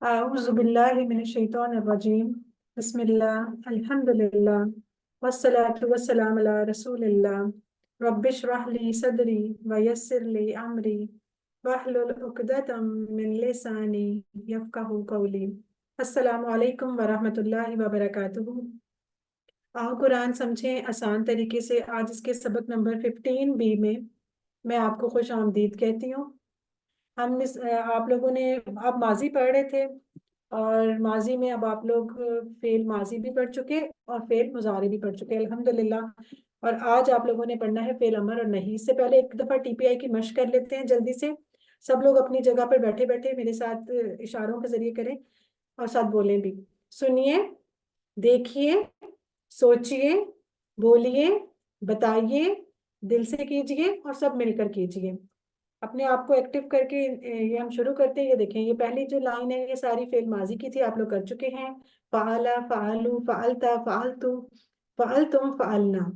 अऊज़ुबिल्लाहिमिनश्शैतानिर्रजीम बिस्मिल्लाह अल्हम्दुलिल्लाह वस्सलातु वस्सलामु अला रसूलिल्लाह रब्बिश्रह ली सदरी वयस्सिर ली अमरी वहलुल उक़दतम मिन लिसानी यफ़क़हू क़ौली। अस्सलामु अलैकुम वरहमतुल्लाहि वबरकातुहू। आओ कुरान समझें आसान तरीके से। आज इसके सबक नंबर 15 बी में मैं आपको खुश आमदीद कहती हूँ। आप लोगों ने आप माजी पढ़ रहे थे और माजी में अब आप लोग फेल माजी भी पढ़ चुके और फेल मुजारे भी पढ़ चुके अल्हम्दुलिल्लाह। और आज आप लोगों ने पढ़ना है फेल अमर और नहीं। इससे पहले एक दफा टीपीआई की मश्क कर लेते हैं जल्दी से। सब लोग अपनी जगह पर बैठे बैठे मेरे साथ इशारों के जरिए करें और साथ बोलें भी। सुनिए, देखिए, सोचिए, बोलिए, बताइए, दिल से कीजिए और सब मिलकर कीजिए। अपने आप को एक्टिव करके ये हम शुरू करते हैं। ये देखें, ये पहली जो लाइन है ये सारी फेल माजी की थी, आप लोग कर चुके हैं। फ़ाला, फ़ालू, फ़ालता, फ़ालतू, फ़ालतुम, फ़ालना।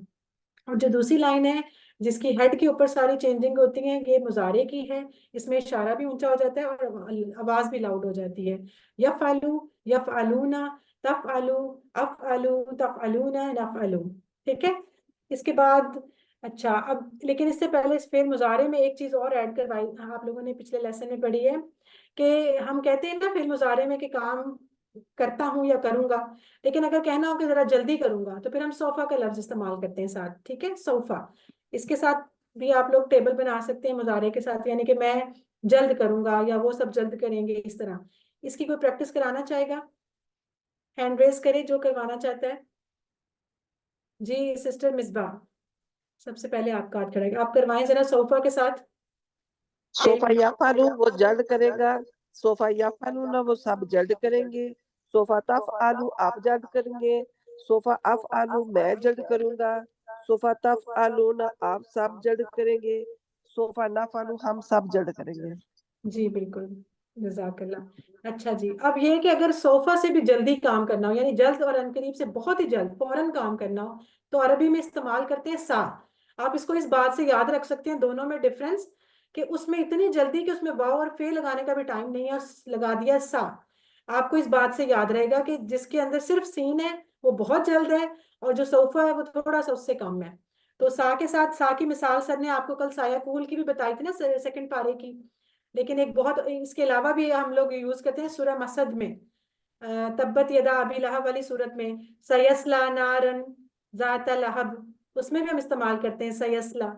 और जो दूसरी लाइन है जिसकी हेड के ऊपर सारी चेंजिंग होती हैं, ये मुजारे की है। इसमें इशारा भी ऊंचा हो जाता है और आवाज भी लाउड हो जाती है। यफ़अलू, यफ़अलूना, तफ़अलू, अफ़अलू, तफ़अलूना, नफ़अलू। ठीक है। इसके बाद अच्छा, अब लेकिन इससे पहले इस फेल मुजारे में एक चीज और ऐड करवाई आप लोगों ने पिछले लेसन में पढ़ी है कि हम कहते हैं ना फेल मुजारे में कि काम करता हूं या करूंगा। लेकिन अगर कहना हो कि जरा जल्दी करूंगा तो फिर हम सोफा का लफ्ज इस्तेमाल करते हैं साथ। ठीक है, सोफा। इसके साथ भी आप लोग टेबल बना सकते हैं मुजारे के साथ, यानी कि मैं जल्द करूंगा या वो सब जल्द करेंगे, इस तरह। इसकी कोई प्रैक्टिस कराना चाहेगा? हैंड रेज करे जो करवाना चाहता है। जी सिस्टर मिसबा, सबसे पहले आपका हाथ खड़ा है, आप करवाएं जरा सोफा के साथ फेल। सोफा यफ़अलु वो जल्द करेगा, सोफा यफ़अलूना वो सब जल्द करेंगे, सोफा तफ़अलु आप जल्द करेंगे, सोफा अफ़अलु मैं जल्द करूंगा, सोफा तफ़अलूना आप सब जल्द करेंगे, सोफा नफ़अलु हम सब जल्द करेंगे। जी बिल्कुल, जज़ाकल्लाह। अच्छा जी, अब ये है कि अगर सोफा से भी जल्दी काम करना हो, यानी जल्द और अनकरीब से बहुत ही जल्द फौरन काम करना हो, तो अरबी में इस्तेमाल करते हैं सा। आप इसको इस बात से याद रख सकते हैं दोनों में डिफरेंस, कि उसमें इतनी जल्दी कि उसमें वाव और फे लगाने का भी टाइम नहीं है और लगा दिया सा। आपको इस बात से याद रहेगा कि जिसके अंदर सिर्फ सीन है वो बहुत जल्द है, और जो सोफा है वो थोड़ा सा उससे कम है। तो सा के साथ सा की मिसाल सर ने आपको कल साया कूल की भी बताई थी ना, सेकंड पारे की। लेकिन एक बहुत इसके अलावा भी हम लोग यूज करते हैं सूरह मसद में, तब्बत यदा अबी लहब वाली सूरत में, सयस्ला नारन जाता लहब, उसमें भी हम इस्तेमाल करते हैं सयस्ला।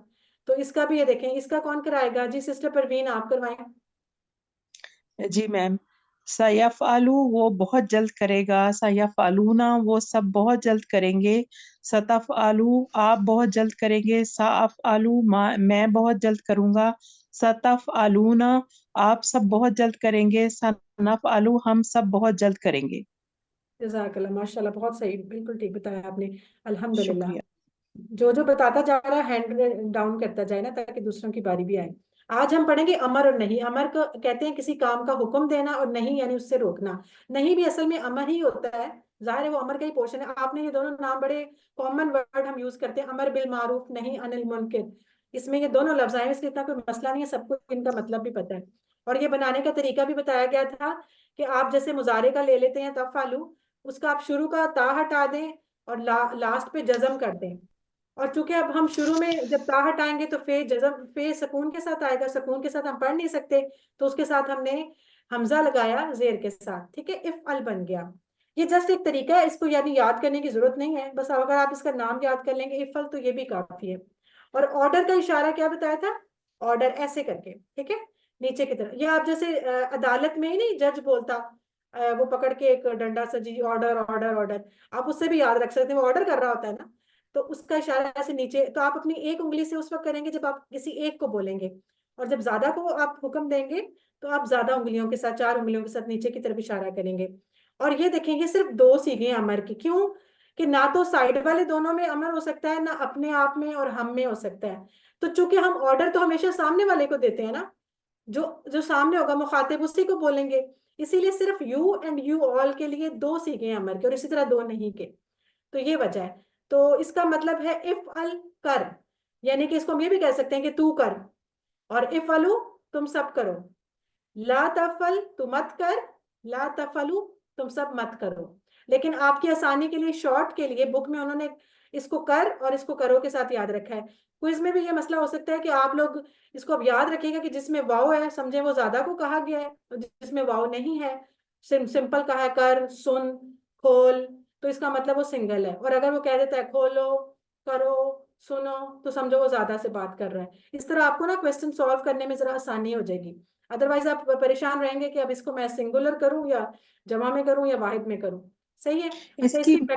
तो इसका भी ये देखें, इसका कौन कराएगा? जी सिस्टर परवीन आप करवाएं। जी मैम। सयफ़अलु वो बहुत जल्द करेगा, सयफ़अलूना वो सब बहुत जल्द करेंगे, सतफ़अलु आप बहुत जल्द करेंगे, सअफ़अलु मैं बहुत जल्द करूंगा, सतफ़अलूना आप सब बहुत जल्द करेंगे, सनफ़अलु हम सब बहुत जल्द करेंगे। जज़ाकल्लाह, माशाल्लाह, बहुत सही, बिल्कुल ठीक बताया आपने। अल्हम्दुलिल्लाह। शुक्रिया। जो जो बताता जा रहा है हैंड डाउन करता जाए ना, ताकि दूसरों की बारी भी आए। आज हम पढ़ेंगे अमर और नहीं। अमर को कहते हैं किसी काम का हुक्म देना, और नहीं यानी उससे रोकना। नहीं भी असल में अमर ही होता है, जाहिर है वो अमर का ही पोर्शन है। आपने ये दोनों नाम बड़े कॉमन वर्ड हम यूज करते हैं, अमर बिल मारूफ, नहीं अनिल मुनकिर। इसमें ये दोनों लफ्ज आए हैं, इसलिए इतना कोई मसला नहीं है, सबको इनका मतलब भी पता है। और ये बनाने का तरीका भी बताया गया था कि आप जैसे मुजारे का ले लेते हैं तफालू, उसका आप शुरू का ता हटा दें और लास्ट पे जज्म कर दें। और चूंकि अब हम शुरू में जब ता हटाएंगे तो फे जज़म फे सुकून के साथ आएगा, सुकून के साथ हम पढ़ नहीं सकते, तो उसके साथ हमने हमजा लगाया जेर के साथ। ठीक है, इफ अल बन गया। ये जस्ट एक तरीका है, इसको यानी याद करने की जरूरत नहीं है, बस अगर आप इसका नाम याद कर लेंगे इफ अल तो ये भी काफी है। और ऑर्डर का इशारा क्या बताया था? ऑर्डर ऐसे करके, ठीक है, नीचे की तरफ। ये आप जैसे अदालत में ही नहीं जज बोलता, वो पकड़ के एक डंडा सा, जी ऑर्डर ऑर्डर ऑर्डर, आप उससे भी याद रख सकते हैं, वो ऑर्डर कर रहा होता है ना। तो उसका इशारा ऐसे नीचे, तो आप अपनी एक उंगली से उस वक्त करेंगे जब आप किसी एक को बोलेंगे, और जब ज्यादा को आप हुक्म देंगे तो आप ज्यादा उंगलियों के साथ, चार उंगलियों के साथ नीचे की तरफ इशारा करेंगे। और ये देखेंगे सिर्फ दो सीखे हैं अमर की। क्यों? कि ना तो साइड वाले दोनों में अमर हो सकता है, ना अपने आप में और हम में हो सकता है। तो चूंकि हम ऑर्डर तो हमेशा सामने वाले को देते हैं ना, जो जो सामने होगा मुखातिब उसी को बोलेंगे, इसीलिए सिर्फ यू एंड यू ऑल के लिए दो सीखे हैं अमर के, और इसी तरह दो नहीं के। तो ये वजह है। तो इसका मतलब है इफ अल कर, यानी कि इसको हम ये भी कह सकते हैं कि तू कर। और इफ अलू तुम सब करो। ला तफल तू मत कर। ला तफलू, तुम सब मत करो। लेकिन आपकी आसानी के लिए, शॉर्ट के लिए, बुक में उन्होंने इसको कर और इसको करो के साथ याद रखा है। क्विज में भी ये मसला हो सकता है कि आप लोग इसको अब याद रखिएगा कि जिसमें वाव है समझे वो ज्यादा को कहा गया है, और जिसमें वाव नहीं है, सिंपल कहा है, कर, सुन, खोल, तो इसका मतलब वो सिंगल है। और अगर वो कह देता है खोलो, करो, सुनो, तो समझो वो ज्यादा से बात कर रहा है। इस तरह आपको ना क्वेश्चन सॉल्व करने में जरा आसानी हो जाएगी। अदरवाइज आप परेशान रहेंगे कि अब इसको मैं सिंगुलर करूं या जमा में करूं या वाहिद में करूं। सही है। अच्छा, इसकी इसकी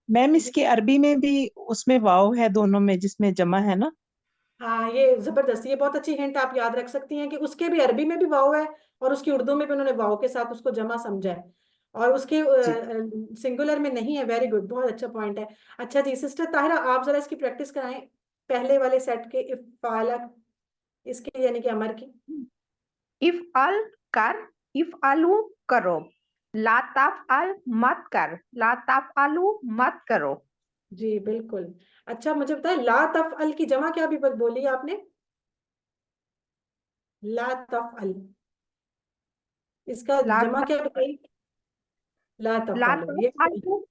मैम इसकी अरबी में भी उसमें वाव है दोनों में, जिसमें जमा है ना। हाँ, ये जबरदस्त, ये बहुत अच्छी हिंट आप याद रख सकती हैं कि उसके भी अरबी में भी वाव है और उसकी उर्दू में भी उन्होंने वाव के साथ उसको जमा समझा है, और उसके जी सिंगुलर में नहीं है। वेरी गुड, बहुत अच्छा पॉइंट है। अच्छा जी, सिस्टर ताहिरा, आप जरा इसकी प्रैक्टिस कराएं, पहले वाले सेट के इफ़ाला, इसके यानी कि अमर की। इफ अल कर, इफ आलू करो, ला ताफ अल मत कर, ला ताफ आलू मत करो। जी बिल्कुल। अच्छा, मुझे बताएं, ला तफ़अल की जमा क्या भी बोली आपने? ला तफ़अल, इसका ला जमा क्या बताई? ला ला तफ़अलु, ये ताफ आलू।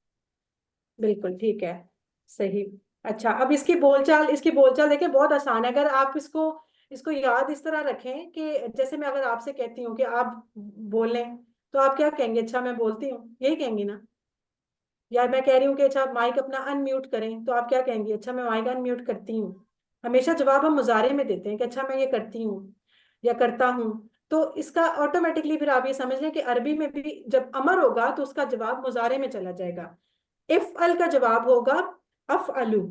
बिल्कुल ठीक है, सही। अच्छा, अब इसकी बोलचाल देखें, बहुत आसान है। अगर आप इसको इसको याद इस तरह रखें कि जैसे मैं अगर आपसे कहती हूँ कि आप बोलें, तो आप क्या कहेंगे? अच्छा मैं बोलती हूँ, यही कहेंगी ना? या मैं कह रही हूँ कि अच्छा आप माइक अपना अनम्यूट करें, तो आप क्या कहेंगी? अच्छा मैं माइक अनम्यूट करती हूँ। हमेशा जवाब हम मुजारे में देते हैं कि अच्छा मैं ये करती हूँ या करता हूँ। तो इसका ऑटोमेटिकली फिर आप ये समझ लें कि अरबी में भी जब अमर होगा तो उसका जवाब मुजारे में चला जाएगा। इफ अल का जवाब होगा अफ अलू,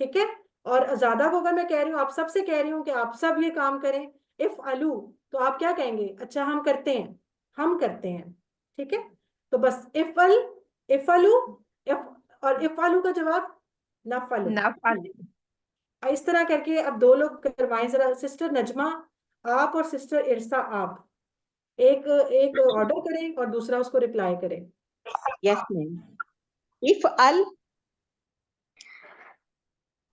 ठीक है। और ज्यादा को अगर मैं कह रही हूँ, आप सबसे कह रही हूँ कि आप सब ये काम करें, इफ अलू, तो आप क्या कहेंगे? अच्छा हम करते हैं, हम करते हैं, ठीक है। तो बस इफ अल, इफ अलू, इफ, और इफ अलू का जवाब नफलू। नफ आलू। इस तरह करके अब दो लोग करवाएं जरा, सिस्टर नजमा आप और सिस्टर इरसा आप, एक एक ऑर्डर करें और दूसरा उसको रिप्लाई करें। Yes ma'am. If Al,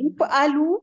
if आलू,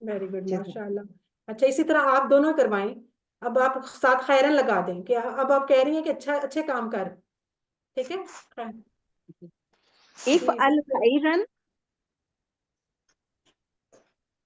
वेरी गुड, माशाल्लाह। अच्छा, इसी तरह आप दोनों करवाएं। अब आप साथ खैरन लगा दें कि अब आप कह रही हैं कि अच्छा अच्छे काम कर, ठीक है। इफ जी अल सिस्टर, खैरन,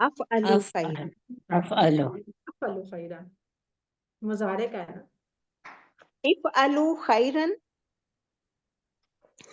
अफ अलू अफअल खैरन। अफअलो फलो खैरा, मुजारे का है ना। इफ अलू खैरन।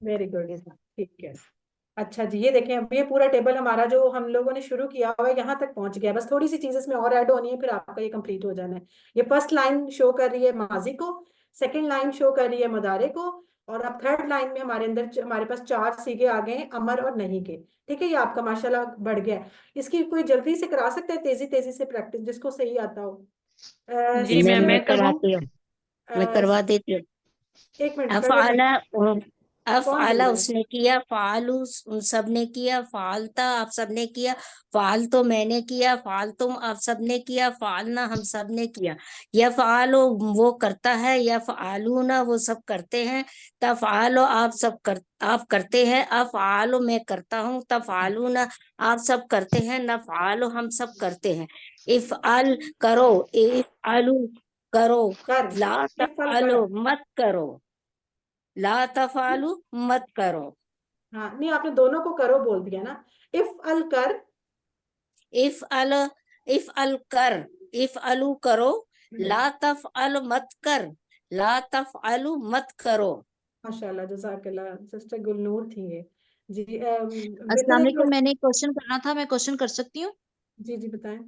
वेरी गुड, ठीक है। अच्छा जी, ये देखें, अब ये पूरा टेबल हमारा जो हम लोगों ने शुरू किया हुआ है यहाँ तक पहुंच गया। बस थोड़ी सी चीज इसमें और ऐड होनी है, फिर आपका ये कंप्लीट हो जाना है। ये फर्स्ट लाइन शो कर रही है माजी को, सेकंड लाइन शो कर रही है मुदारे को, और अब थर्ड लाइन में हमारे पास चार सीगे आ गए हैं, अमर और नहीं के। ठीक है, ये आपका माशाल्लाह बढ़ गया है। इसकी कोई जल्दी से करा सकता है, तेजी तेजी से प्रैक्टिस, जिसको सही आता हो? जी मैम, मैं मैं सिस्टर, करूँ? कराती हूँ, मैं करवा देती हूँ। एक मिनट कर दे भाई। अफआला कौन बोल अफआला रहा है? उसने किया, फालू सबने किया, फालता आप सबने किया, फाल तो मैंने किया, फाल तुम आप सबने किया, फालना हम सबने किया। या फालो वो करता है, या फालू ना वो सब करते हैं, तफालो आप करते हैं, अफआलो मैं करता हूँ, तफालू ना आप सब करते हैं, नफालो हम सब करते हैं। इफ अल करो, इफ आलू करो, कर, ला इफल कर। तफालो मत करो, ला तफालू मत करो। हाँ नहीं, आपने दोनों को करो बोल दिया ना। इफ अल कर, इफ अल इफ अल कर, इफ अलू करो, ला तफ अल मत कर, ला तफ अलू मत करो। माशाल्लाह, जज़ाकल्लाह। सिस्टर गुलनूर थी ये। जी अस्सलाम मिलर एक वालेकुम, मैंने एक क्वेश्चन करना था, मैं क्वेश्चन कर सकती हूँ? जी जी बताएं।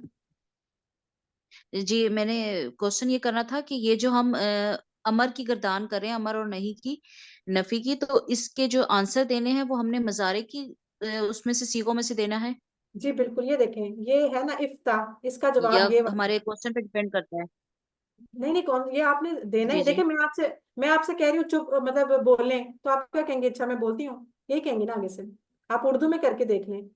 जी, मैंने क्वेश्चन ये करना था कि ये जो हम अमर की गर्दान कर रहे हैं, अमर और नहीं की नफी की, तो इसके जो आंसर देने हैं वो हमने मजारे की उसमें से सीगों में से देना है, जी बिल्कुल, ये देखें, ये है ना इफ्ता, इसका या जवाब ये वाला। हमारे क्वेश्चन पे डिपेंड करता है? नहीं नहीं, कौन, ये आपने देना जी है। जी देखिए, मैं आपसे कह रही हूँ चुप, मतलब बोलें, तो आप क्या कहेंगे? अच्छा मैं बोलती हूँ, यही कहेंगे ना आगे से। आप उर्दू में करके देख लें।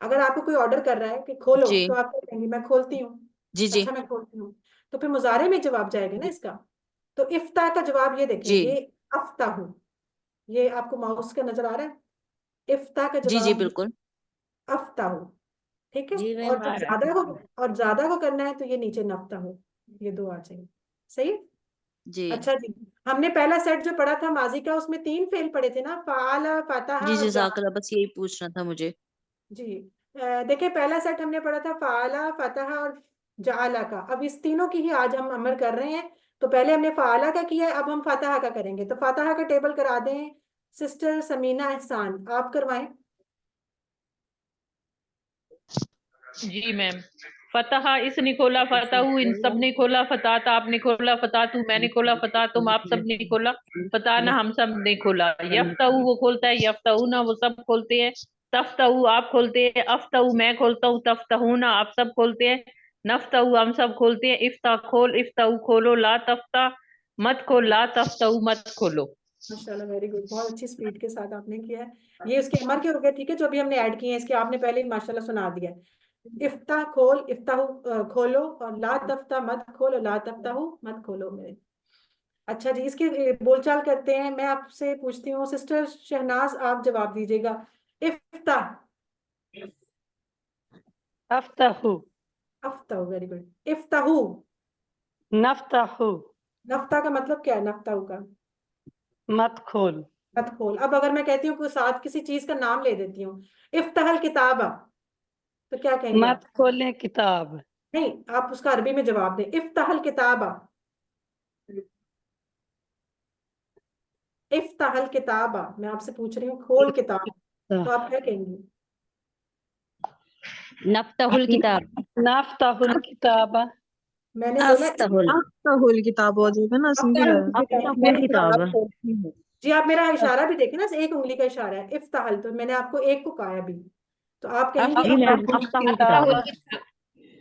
अगर आपको कोई ऑर्डर कर रहा है कि खोलो, जी तो आप क्या कहेंगे? मैं खोलती हूँ। जी जी अच्छा मैं खोलती हूँ, तो फिर मुजारे में जवाब जाएगा ना जी इसका। तो इफ्ता का जवाब ये देखें, जी ये अफ्ता हूँ, ये आपको माउस का नजर आ रहा है? इफ्ता का जी जी जवाब बिल्कुल। अफ्ताहु, ठीक है। जी और मैम, जब आ रहा ज्यादा है। को और ज्यादा को करना है तो ये नीचे नफ्ताहु, ये दो आ जाएंगे। सही है? जी अच्छा जी, हमने पहला सेट जो पढ़ा था माजी का, उसमें 3 फेल पढ़े थे ना, फाला, फतहा जी और जा। जज़ाकल्लाह, बस यही पूछना था मुझे। जी, देखिए पहला सेट हमने पढ़ा था फाला, फतहा और जाला का। अब इस तीनों की ही आज हम अमल कर रहे हैं। तो पहले हमने फाला का किया है, अब हम फतहा का करेंगे। तो फतहा का टेबल करा दें सिस्टर समीना एहसान, आप करवाएं। जी मैम। फतहा इसने खोला, फतहू इन सब ने खोला, फतात आपने खोला, फतातू मैंने खोला, फतातुम आप सब ने खोला, फताना हम सब ने खोला। यफ्तहू वो खोलता है, यफ्तहूना वो सब खोलते हैं, तफ्तहू आप खोलते हैं, अफ्तहू मैं खोलता हूँ, तफ्तहूना आप सब खोलते हैं, नफ्तहू हम सब खोलते हैं। इफ्ता खोल, इफ्तहू खोलो, ला तफ्ता मत खोल, ला तफ्तहू मत खोलो। माशाल्लाह, वेरी गुड, बहुत अच्छी स्पीड के साथ आपने किया है। ये इसके अमर के हो गए, ठीक है, जो अभी हमने ऐड किए हैं इसके आपने पहले ही माशाल्लाह सुना दिया है। इफ्ता खोल, इफ्ताहू खोलो, और ला तफ्ता मत खोलो, ला तफ्ताहू मत खोलो मेरे। अच्छा जी, इसकी बोलचाल करते हैं। मैं आपसे पूछती हूँ सिस्टर शहनाज, आप जवाब दीजिएगा। इफ्ता, अफ्ताहु, अफ्ताहू, वेरी गुड। इफ्ताहू, नफ्ताहु, नफ्ता का मतलब क्या है? नफ्ताहू का मत खोल, मत खोल। अब अगर मैं कहती हूँ कोई साथ किसी चीज का नाम ले देती हूँ, इफ्ताहल किताबा, तो क्या कहेंगे आप? मत खोले किताब, नहीं, आप उसका अरबी में जवाब दें, इफ्ताहल किताबा, इफ्ताहल किताबा। मैं आपसे पूछ रही हूँ खोल किताब, तो आप क्या कहेंगी? नफ्तहुल किताब। नफ्ताहुल किताब, मैंने बोला अफ्तहुल, अफ्ताहुल किताब हो जाएगा ना, सिंगुलर। इफ्ताहुल किताब। अफ्तहुल वेरी गुड किताब। जी, आप मेरा इशारा भी देखें ना, एक उंगली का इशारा है। इफ्ताहल, तो मैंने आपको एक को कहा है अभी, तो आप कहेंगे जी मैम, अफ्ताहुल अफ्तहुल किताब, किताब।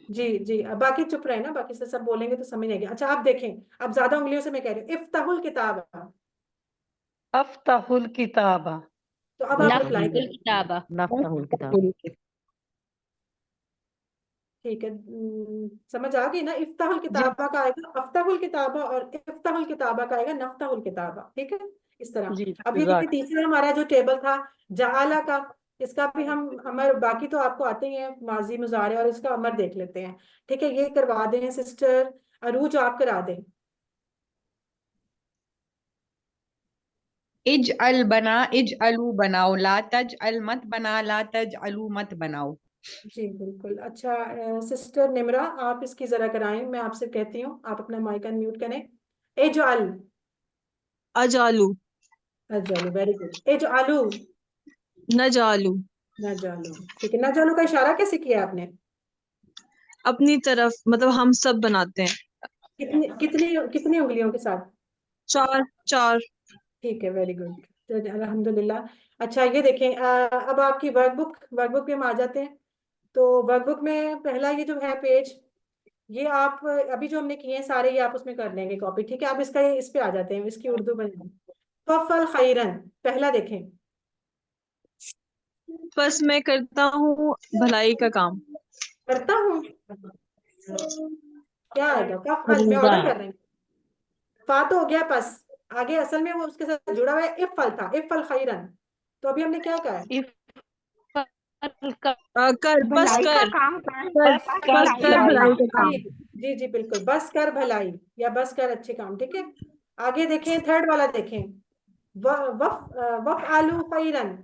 जी जी। अब बाकी चुप रहे ना, बाकी से सब बोलेंगे तो समझ आएगी। अच्छा, आप देखें, अब ज्यादा उंगलियों से मैं कह रही हूँ इफ्ताहुल किताब, अफ्ताहुल किताब, तो अब आप रिप्लाई नफ्तहुल करें। किताब, नफ्तहुल किताब। ठीक है, समझ आ गई ना? इफ्ताहुल किताबा का आएगा अफ्ताहुल किताबा, और इफ्ताहुल किताबा का आएगा नफ्ताहुल किताबा, ठीक है, इस तरह। जी अब ये देखिए तीसरा हमारा जो टेबल था जआला का, इसका भी हम अमर, बाकी तो आपको आते ही हैं माजी मुजारे, और इसका अमर देख लेते हैं। ठीक है, ये करवा दें सिस्टर अरूज, आप करा दें। इज अल बना, इज अलू बनाओ, ला तज अल मत बना, ला तज अलू मत बनाओ। जी बिल्कुल। अच्छा, सिस्टर निमरा, आप इसकी जरा कराएं, मैं आपसे कहती हूँ, आप अपना माइक अनम्यूट करें। एजाल, अजालू, अजालू, वेरी गुड। एजालू, नजालू, ना जालू, ठीक है। ना जालू का इशारा कैसे किया आपने? अपनी तरफ, मतलब हम सब बनाते हैं। कितनी कितनी कितनी उंगलियों के साथ? चार चार। ठीक है, वेरी गुड, तो अल्हम्दुलिल्लाह। अच्छा, ये देखें, अब आपकी वर्कबुक पे हम आ जाते हैं। तो वर्कबुक में पहला ये जो है पेज, ये आप अभी जो हमने किए हैं सारे, ये आप उसमें कर लेंगे कॉपी, ठीक है। आप इसका इस पे आ जाते हैं, इसकी उर्दू बन। फल खैरन, पहला देखें। बस मैं करता हूँ भलाई का काम। करता हूँ, क्या आएगा? कफ में फरीदा, ऑर्डर कर रहे हैं। फा तो हो गया बस, आगे असल में वो उसके साथ जुड़ा हुआ है इफ फल था, इफ फल खैरन। तो अभी हमने क्या कहा है? कर, बस भलाई का कर, काम कर, कर, बस बस कर कर भलाई का भलाई भलाई, का जी काम। जी जी बिल्कुल, बस कर भलाई, या बस कर अच्छे काम, ठीक है। आगे देखें, थर्ड वाला देखें। वफ आलू खैरन,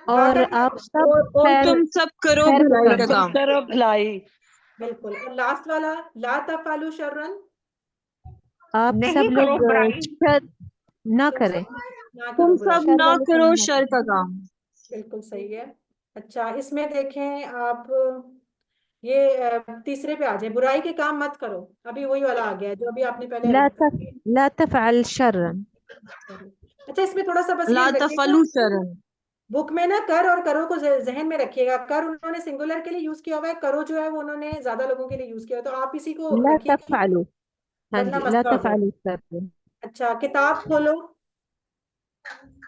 और वाकई आप सब और खैर तुम सब करो खैर का भलाई का काम तुम काम। करो भलाई, बिल्कुल। और लास्ट वाला, ला तफालू शर्रन, आप नहीं सब करो लोग बुराई। शर ना तुम करें, सब ना करो तुम बुराई, सब शर ना वाले काम करो ना शर करें। का काम। बिल्कुल सही है। अच्छा, इसमें देखें आप, ये तीसरे पे आ जाए, बुराई के काम मत करो। अभी वही वाला आ गया है जो अभी आपने पहले ला तफ ला तफअल शर्रन। अच्छा, इसमें थोड़ा सा बस ला ये रखिएगा, तफलू शरन। बुक में ना कर और करो को जहन में रखिएगा। कर उन्होंने सिंगुलर के लिए यूज किया हुआ है, करो जो है वो उन्होंने ज्यादा लोगों के लिए यूज किया हुआ है, तो आप इसी को ला रखिएगा, तफअलु, हाँ वरना जी, ला मसला हो जाए। तफअलु शर्रन। अच्छा, किताब खोलो,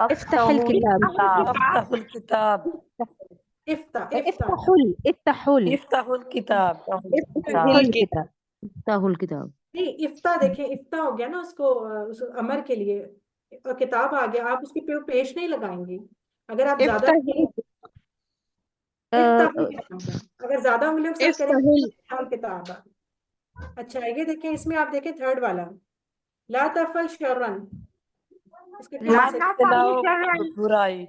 इफ्तहुल अफ्ताहुल किताब, किताब, अफ्ताहुल किताब, इफ्ता इफ्ता, इफ्तहुल इफ्तहुल इफ्ताहुल किताब, इफ्तहुल किताब। किताब। ताहुल किताब। नहीं, इफ्ता देखें, इफ्ता हो गया ना उसको, उस अमर के लिए। और किताब आ गया, आप उसके पे पेश नहीं लगाएंगी। अगर आप ज्यादा इफ्ताहुल किताब, अगर ज्यादा उंगलियों के साथ करेंगे तो इफ्ताहुल किताब। अच्छा ये देखें, इसमें आप देखें थर्ड वाला, ला तफल शर्रन, इसके ला क्या तफअलु शर्रन, बुराई।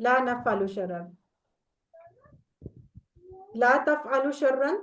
ला नफ़अलु शर्रन, ला तफ़अलु शर्रन,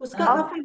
उसका अफ़अलु,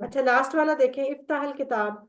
अच्छा लास्ट वाला देखें, इफ्ताहल किताब।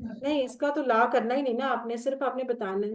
नहीं, इसका तो ला करना ही नहीं ना आपने, सिर्फ आपने बताना है।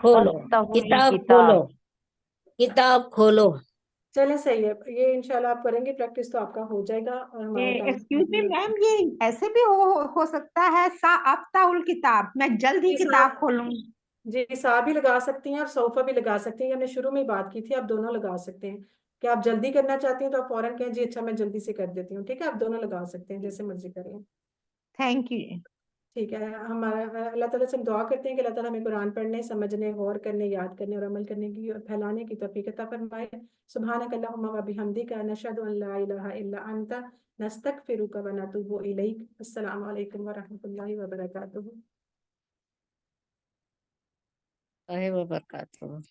खोलो, किताब खोलो, किताब खोलो। चले सही है, ये इंशाल्लाह आप करेंगे प्रैक्टिस तो आपका हो जाएगा। और हमारा टाइम एक्सक्यूज मी मैम, ये ऐसे भी हो सकता है सा अफ्ताहुल किताब, मैं जल्द ही जी, किताब खोलूंगी। जी सा भी लगा सकती हैं और सौफा भी लगा सकती हैं, हमने शुरू में ही बात की थी, आप दोनों लगा सकते हैं। कि आप जल्दी करना चाहती हैं तो आप फौरन कहें जी अच्छा मैं जल्दी से कर देती हूँ, ठीक है, आप दोनों लगा सकते हैं, जैसे मर्जी करें। Thank you. ठीक है, हमारा अल्लाह ताला से हम दुआ करते हैं कि अल्लाह ताला हमें कुरान पढ़ने, समझने, गौर करने, याद करने और अमल करने की और फैलाने की तौफीक अता फरमाए। सुब्हानक अल्लाहुम्मा व बिहम्दिका नशहदु अन ला इलाहा इल्ला अंता नस्तगफिरुका व नतूबु इलैक। अस्सलामु अलैकुम व रहमतुल्लाहि व बरकातुहू। वबरकातुहू।